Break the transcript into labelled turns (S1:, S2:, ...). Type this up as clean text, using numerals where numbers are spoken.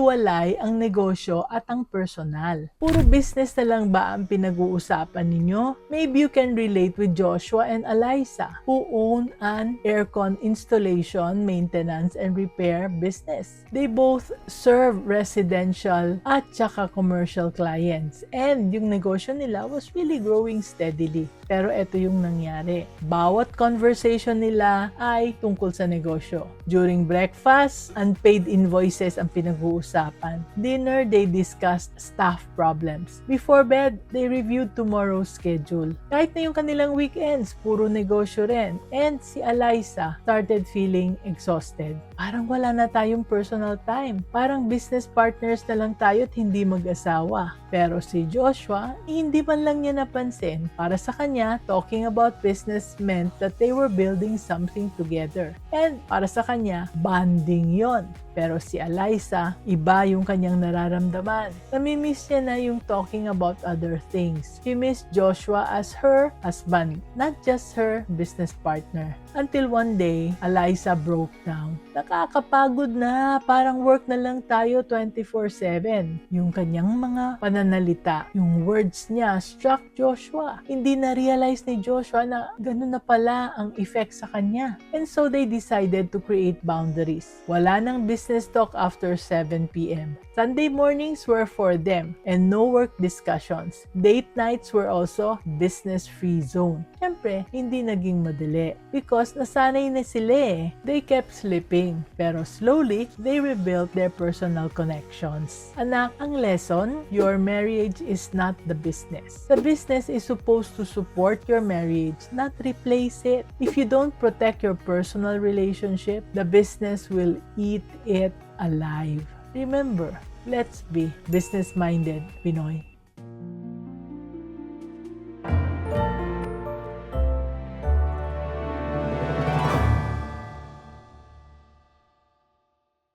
S1: hiwalay ang negosyo at ang personal. Puro business na lang ba ang pinag-uusapan ninyo? Maybe you can relate with Joshua and Eliza, who own an aircon installation, maintenance, and repair business. They both serve residential at saka commercial clients, and yung negosyo nila was really growing steadily. Pero ito yung nangyari. Bawat conversation nila ay tungkol sa negosyo. During breakfast, unpaid invoices ang pinag-uusapan. Dinner, they discussed staff problems. Before bed, they reviewed tomorrow's schedule. Kahit na yung kanilang weekends, puro negosyo rin. And si Eliza started feeling exhausted. Parang wala na tayong personal time. Parang business partners na lang tayo at hindi mag-asawa. Pero si Joshua, hindi man lang niya napansin. Para sa kanya, talking about business meant that they were building something together. And para sa kanya, bonding yon. Pero si Eliza, iba yung kanyang nararamdaman. Namimiss niya na yung talking about other things. She missed Joshua as her husband, not just her business partner. Until one day, Eliza broke down. Nakakapagod na, parang work na lang tayo 24/7. Yung kanyang mga pananalita, yung words niya struck Joshua. Hindi na-realize ni Joshua na ganun na pala ang effect sa kanya. And so they decided to create boundaries. Wala nang business talk after 7 p.m. Sunday mornings were for them and no work discussions. Date nights were also business-free zone. Siyempre, hindi naging madali because nasanay na sila eh. They kept sleeping, pero slowly, they rebuilt their personal connections. Anak, ang lesson, your marriage is not the business. The business is supposed to support your marriage, not replace it. If you don't protect your personal relationship, the business will eat it alive. Remember, let's be business-minded, Pinoy.